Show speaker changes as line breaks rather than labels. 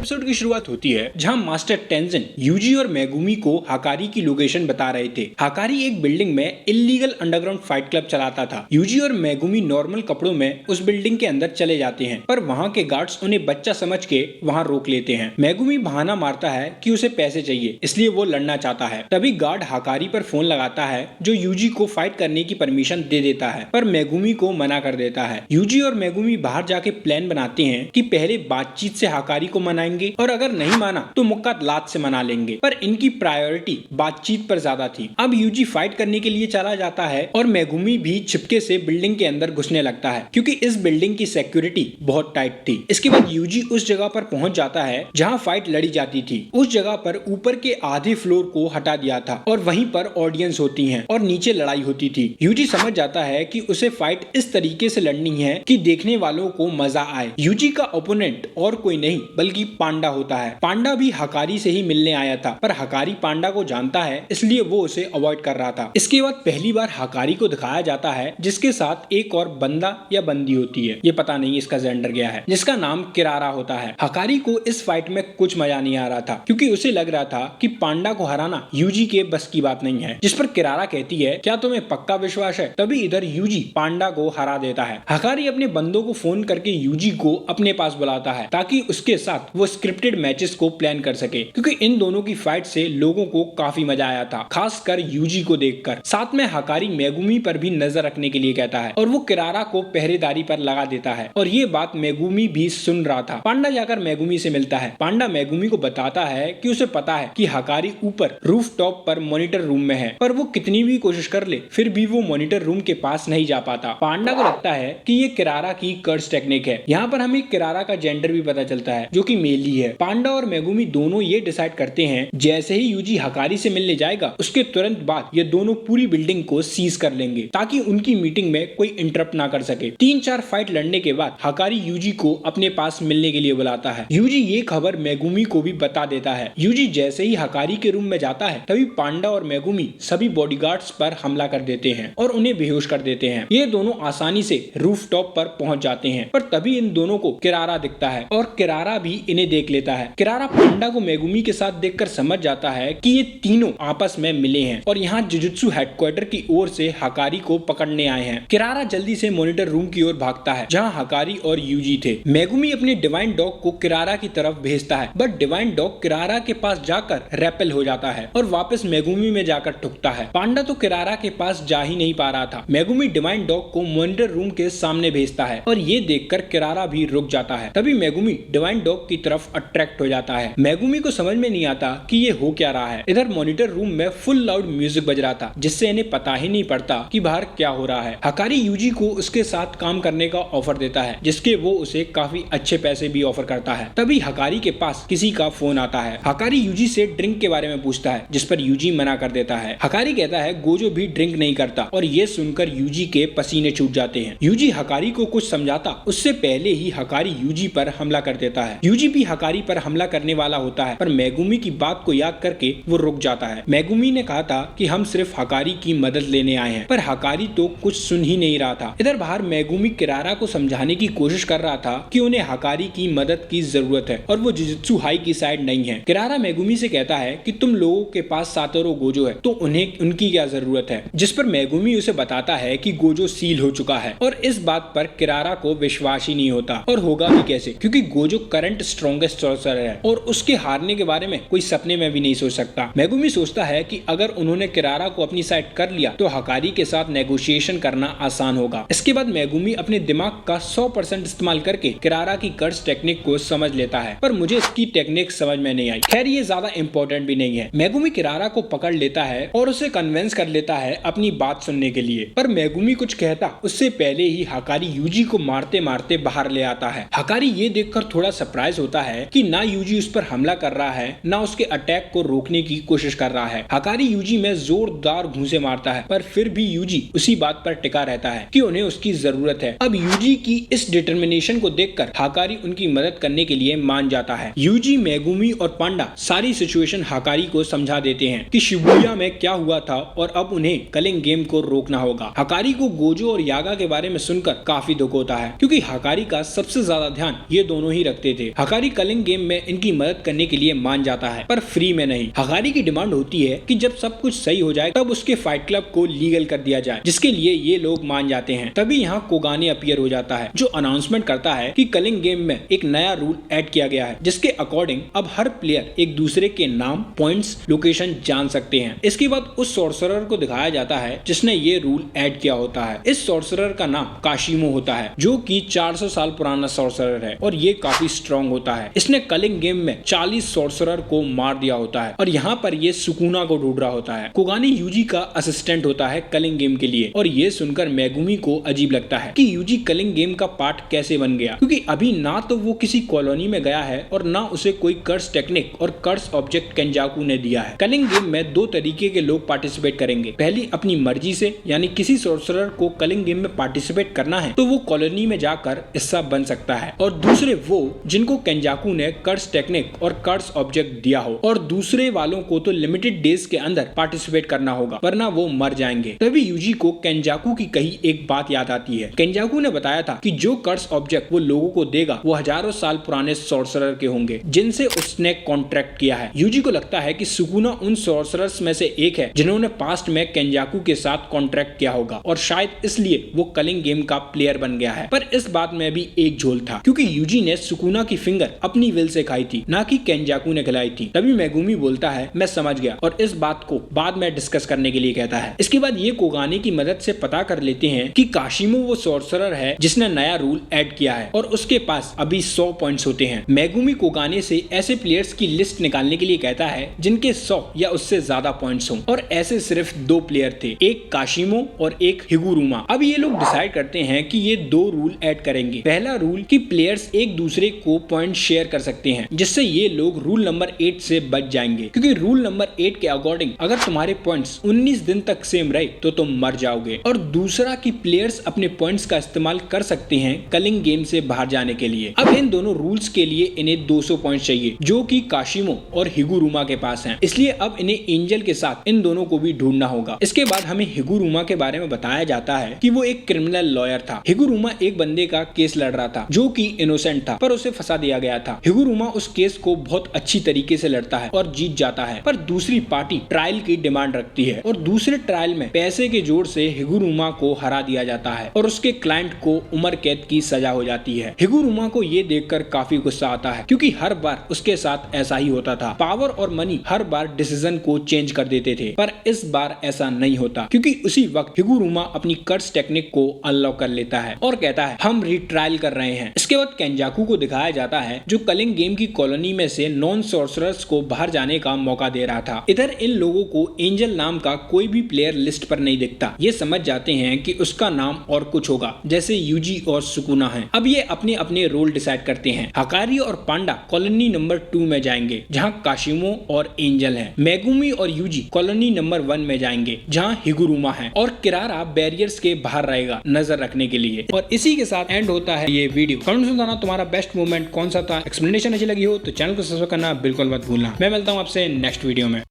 Episode की शुरुआत होती है जहां मास्टर टेंजिन यूजी और मेगुमी को हाकारी की लोकेशन बता रहे थे। हाकारी एक बिल्डिंग में इल्लीगल अंडरग्राउंड फाइट क्लब चलाता था। यूजी और मेगुमी नॉर्मल कपड़ों में उस बिल्डिंग के अंदर चले जाते हैं, पर वहां के गार्ड्स उन्हें बच्चा समझ के वहां रोक लेते हैं। मेगुमी बहाना मारता है कि उसे पैसे चाहिए, इसलिए वो लड़ना चाहता है। तभी गार्ड हाकारी पर फोन लगाता है जो यूजी को फाइट करने की परमिशन दे देता है, पर मेगुमी को मना कर देता है। यूजी और मेगुमी बाहर जाके प्लान बनाते हैं कि पहले बातचीत से हाकारी को मनाएंगे और अगर नहीं माना तो मुक्का लात से मना लेंगे, पर इनकी प्रायोरिटी बातचीत पर ज्यादा थी। अब यूजी फाइट करने के लिए चला जाता है और मेगुमी भी छिपके से बिल्डिंग के अंदर घुसने लगता है क्योंकि इस बिल्डिंग की सिक्योरिटी बहुत टाइट थी। इसके बाद यूजी उस जगह पर पहुंच जाता है जहां फाइट लड़ी जाती थी। उस जगह पर ऊपर के आधे फ्लोर को हटा दिया था और वहीं पर ऑडियंस होती है और नीचे लड़ाई होती थी। यूजी समझ जाता है कि उसे फाइट इस तरीके से लड़नी है कि देखने वालों को मजा आए। यूजी का ओपोनेंट और कोई नहीं बल्कि पांडा होता है। पांडा भी हकारी से ही मिलने आया था, पर हकारी पांडा को जानता है इसलिए वो उसे अवॉइड कर रहा था। इसके बाद पहली बार हकारी को दिखाया जाता है जिसके साथ एक और बंदा या बंदी होती है, ये पता नहीं इसका जेंडर क्या है, जिसका नाम किरारा होता है। हकारी को इस फाइट में कुछ मजा नहीं आ रहा था क्योंकि उसे लग रहा था कि पांडा को हराना यूजी के बस की बात नहीं है, जिस पर किरारा कहती है क्या तुम्हें पक्का विश्वास है। तभी इधर यूजी पांडा को हरा देता है। हकारी अपने बंदों को फोन करके यूजी को अपने पास बुलाता है ताकि उसके साथ वो स्क्रिप्टेड मैचेस को प्लान कर सके, क्योंकि इन दोनों की फाइट से लोगों को काफी मजा आया था, खासकर यूजी को देखकर। साथ में हकारी मेगुमी पर भी नजर रखने के लिए कहता है और वो किरारा को पहरेदारी पर लगा देता है और ये बात मेगुमी भी सुन रहा था। पांडा जाकर मेगुमी से मिलता है। पांडा मेगुमी को बताता है कि उसे पता है कि हकारी ऊपर रूफ टॉप पर मॉनिटर रूम में है, पर वो कितनी भी कोशिश कर ले फिर भी वो मॉनिटर रूम के पास नहीं जा पाता। पांडा को लगता है कि ये किरारा की कर्स टेक्निक है। यहाँ पर हमें किरारा का जेंडर भी पता चलता है जो कि मेल ही है। पांडा और मेगुमी दोनों ये डिसाइड करते हैं जैसे ही यूजी हकारी से मिलने जाएगा उसके तुरंत बाद ये दोनों पूरी बिल्डिंग को सीज कर लेंगे ताकि उनकी मीटिंग में कोई इंटरप्ट ना कर सके। 3-4 फाइट लड़ने के बाद हकारी यूजी को अपने पास मिलने के लिए बुलाता है। यूजी ये खबर मेगुमी को भी बता देता है। यूजी जैसे ही हकारी के रूम में जाता है तभी पांडा और मेगुमी सभी बॉडीगार्ड्स पर हमला कर देते हैं और उन्हें बेहोश कर देते हैं। ये दोनों आसानी से रूफ टॉप पर पहुंच जाते हैं, पर तभी इन दोनों को किरारा दिखता है और किरारा भी इन्हें देख लेता है। किरारा पांडा को मेगुमी के साथ देखकर समझ जाता है कि ये तीनों आपस में मिले हैं और यहाँ जुजुत्सु हेडक्वार्टर की ओर से हकारी को पकड़ने आए हैं। किरारा जल्दी से मॉनिटर रूम की ओर भागता है जहाँ हकारी और यूजी थे। मेगुमी अपने डिवाइन डॉग को किरारा की तरफ भेजता है, बट डिवाइन डॉग किरारा के पास जाकर रेपेल हो जाता है और वापस मेगुमी में जाकर ठुकता है। पांडा तो किरारा के पास जा ही नहीं पा रहा था। मेगुमी डिवाइन डॉग को मॉनिटर रूम के सामने भेजता है और ये देखकर किरारा भी रुक जाता है। तभी मेगुमी डिवाइन डॉग की तरफ अट्रैक्ट हो जाता है। मेगुमी को समझ में नहीं आता कि ये हो क्या रहा है। इधर मॉनिटर रूम में फुल लाउड म्यूजिक बज रहा था जिससे इन्हें पता ही नहीं पड़ता कि बाहर क्या हो रहा है। हकारी यूजी को उसके साथ काम करने का ऑफर देता है जिसके वो उसे काफी अच्छे पैसे भी ऑफर करता है। तभी हकारी के पास किसी का फोन आता है। हकारी यूजी से ड्रिंक के बारे में पूछता है जिस पर यूजी मना कर देता है। हकारी कहता है गोजो भी ड्रिंक नहीं करता और ये सुनकर यूजी के पसीने छूट जाते हैं। यूजी हकारी को कुछ समझाता उससे पहले ही हकारी यूजी पर हमला कर देता है। यूजी भी हकारी पर हमला करने वाला होता है, पर मेगुमी की बात को याद करके वो रुक जाता है। मेगुमी ने कहा था कि हम सिर्फ हकारी की मदद लेने आए हैं, पर हकारी तो कुछ सुन ही नहीं रहा था। इधर बाहर मेगुमी किरारा को समझाने की कोशिश कर रहा था कि उन्हें हकारी की मदद की जरूरत है और वो जुजुत्सु हाई की साइड नहीं है। किरारा मेगुमी से कहता है कि तुम लोगों के पास सातोरो गोजो है तो उन्हें उनकी क्या जरूरत है, जिस पर मेगुमी उसे बताता है कि गोजो सील हो चुका है और इस बात पर किरारा को विश्वास ही नहीं होता और होगा भी कैसे क्योंकि गोजो करंट स्ट्रॉन्गेस्ट सॉर्सरर है और उसके हारने के बारे में कोई सपने में भी नहीं सोच सकता। मेगुमी सोचता है कि अगर उन्होंने किरारा को अपनी साइड कर लिया तो हकारी के साथ नेगोशिएशन करना आसान होगा। इसके बाद मेगुमी अपने दिमाग का 100% इस्तेमाल करके किरारा की कर्स टेक्निक को समझ लेता है, पर मुझे इसकी टेक्निक समझ में नहीं आई। खैर ये ज्यादा इंपॉर्टेंट भी नहीं है। मेगुमी किरारा को पकड़ लेता है और उसे कन्विंस कर लेता है अपनी बात सुनने के लिए, पर मेगुमी कुछ कहता उससे पहले ही हकारी यूजी को मारते मारते बाहर ले आता है। हकारी ये देखकर थोड़ा सरप्राइज होता है कि ना यूजी उस पर हमला कर रहा है ना उसके अटैक को रोकने की कोशिश कर रहा है। हकारी यूजी में जोरदार घूंसे मारता है, पर फिर भी यूजी उसी बात पर टिका रहता है कि उन्हें उसकी जरूरत है। अब यूजी की इस डिटर्मिनेशन को देखकर हकारी उनकी मदद करने के लिए मान जाता है। यूजी, मेगुमी और पांडा सारी सिचुएशन हकारी को समझा देते हैं कि शिबुया में क्या हुआ था और अब उन्हें कलिंग गेम को रोकना होगा। हकारी को गोजो और यागा के बारे में सुनकर काफी दुख होता है क्योंकि हकारी का सबसे ज्यादा ध्यान ये दोनों ही रखते थे। हकारी कलिंग गेम में इनकी मदद करने के लिए मान जाता है, पर फ्री में नहीं। हकारी की डिमांड होती है कि जब सब कुछ सही हो जाए तब उसके फाइट क्लब को लीगल कर दिया जाए, जिसके लिए ये लोग मान जाते हैं। तभी यहाँ कोगाने अपीयर हो जाता है, जो अनाउंसमेंट करता है कि कलिंग गेम में एक नया रूल ऐड किया गया है, जिसके अकॉर्डिंग अब हर प्लेयर एक दूसरे के नाम, पॉइंट्स, लोकेशन जान सकते हैं। इसके बाद उस सॉर्सरर को दिखाया जाता है जिसने ये रूल ऐड किया होता है। इस सॉर्सरर का नाम काशिमो होता है, जो कि 400 साल पुराना सॉर्सरर है और ये काफी स्ट्रॉन्ग होता है। इसने कलिंग गेम में 40 सॉर्सरर को मार दिया होता है और यहाँ पर ये सुकुना को ढूंढ रहा होता है। कोगाने यूजी का असिस्टेंट होता है कलिंग गेम के लिए, और ये सुनकर मेगुमी को अजीब लगता है कि यूजी कलिंग गेम का पार्ट कैसे बन गया, क्योंकि अभी ना तो वो किसी कॉलोनी में गया है और ना उसे कोई कर्स टेक्निक और कर्स ऑब्जेक्ट केंजाकू ने दिया है। कलिंग गेम में दो तरीके के लोग पार्टिसिपेट करेंगे। पहली अपनी मर्जी से, यानी किसी सॉर्सरर को कलिंग गेम में पार्टिसिपेट करना है तो वो कॉलोनी में जाकर हिस्सा बन सकता है, और दूसरे वो जिनको केंजाकू ने कर्स टेक्निक और कर्स ऑब्जेक्ट दिया हो, और दूसरे वालों को तो लिमिटेड डेज के अंदर पार्टिसिपेट करना होगा वरना वो मर जाएंगे। तभी यूजी को केंजाकू की कही एक बात याद आती है। केंजाकू ने बताया था कि जो कर्स ऑब्जेक्ट वो लोगों को देगा वो हजारों साल पुराने सॉर्सरर के होंगे जिनसे उसने कॉन्ट्रैक्ट किया है। यूजी को लगता है कि सुकुना उन सॉर्सरर्स में से एक है जिन्होंने पास्ट में केंजाकू के साथ कॉन्ट्रैक्ट किया होगा, और शायद इसलिए वो कलिंग गेम का प्लेयर बन गया है। पर इस बात में भी एक झोल था, क्योंकि यूजी ने सुकुना की फिंगर अपनी विल से खाई थी, ना कि केंजाकू ने खिलाई थी। तभी मेगुमी बोलता है मैं समझ गया, और इस बात को बाद में डिस्कस करने के लिए कहता है। इसके बाद ये कोगाने की मदद से पता कर लेते हैं कि काशिमो वो सॉर्सरर है जिसने नया रूल ऐड किया है, और उसके पास अभी 100 पॉइंट्स होते हैं। मेगुमी कोगाने से ऐसे प्लेयर्स की लिस्ट निकालने के लिए कहता है जिनके 100 या उससे ज्यादा पॉइंट्स हों, और ऐसे सिर्फ 2 प्लेयर थे, एक काशिमो और एक हिगुरुमा। अब ये लोग डिसाइड करते हैं कि ये 2 रूल ऐड करेंगे। पहला रूल कि प्लेयर्स एक दूसरे को पॉइंट शेयर कर सकते हैं, जिससे ये लोग रूल नंबर 8 से बच जाएंगे, क्योंकि रूल नंबर 8 के अकॉर्डिंग अगर तुम्हारे पॉइंट्स 19 दिन तक सेम रहे तो तुम मर जाओगे। और दूसरा कि प्लेयर्स अपने पॉइंट्स का इस्तेमाल कर सकते हैं कलिंग गेम से बाहर जाने के लिए। अब इन दोनों रूल्स के लिए इन्हें 200 पॉइंट चाहिए, जो कि काशिमो और हिगुरुमा के पास हैं। इसलिए अब इन्हें एंजल के साथ इन दोनों को भी ढूंढना होगा। इसके बाद हमें हिगुरुमा के बारे में बताया जाता है कि वो एक क्रिमिनल लॉयर था। हिगुरुमा एक बंदे का केस लड़ रहा था जो कि इनोसेंट था, पर उसे फंसा दिया गया था। हिगुरुमा उस केस को बहुत अच्छी तरीके से लड़ता है और जीत जाता है, पर दूसरी पार्टी ट्रायल की डिमांड रखती है, और दूसरे ट्रायल में पैसे के जोर से हिगुरुमा को हरा दिया जाता है और उसके क्लाइंट को उम्र कैद की सजा हो जाती है। हिगुरुमा को ये देखकर काफी गुस्सा आता है, क्योंकि हर बार उसके साथ ऐसा ही होता था। पावर और मनी हर बार डिसीजन को चेंज कर देते थे, पर इस बार ऐसा नहीं होता, क्योंकि उसी वक्त हिगुरुमा अपनी कर्स टेक्निक को अनलॉक कर लेता है और कहता है हम रिट्रायल कर रहे हैं। इसके बाद केंजाकू को दिखाया जाता है जो कलिंग गेम की कॉलोनी में से नॉन सॉर्सरर्स को बाहर जाने का मौका दे रहा था। इधर इन लोगों को एंजल नाम का कोई भी प्लेयर लिस्ट पर नहीं दिखता। ये समझ जाते हैं कि उसका नाम और कुछ होगा, जैसे यूजी और सुकुना है। अब ये अपने अपने रोल डिसाइड करते हैं। हकारी और पांडा कॉलोनी नंबर 2 में जाएंगे जहाँ काशिमो और एंजल है। मेगुमी और यूजी कॉलोनी नंबर 1 में जाएंगे जहाँ हिगुरुमा है, और किरारा बैरियर्स के बाहर रहेगा नजर रखने के लिए। और इसी के साथ एंड होता है ये वीडियो। कमेंट में बताना तुम्हारा बेस्ट मोमेंट कौन सा था। एक्सप्लेनेशन अच्छी लगी हो तो चैनल को सब्सक्राइब करना बिल्कुल मत भूलना। मैं मिलता हूँ आपसे नेक्स्ट वीडियो में।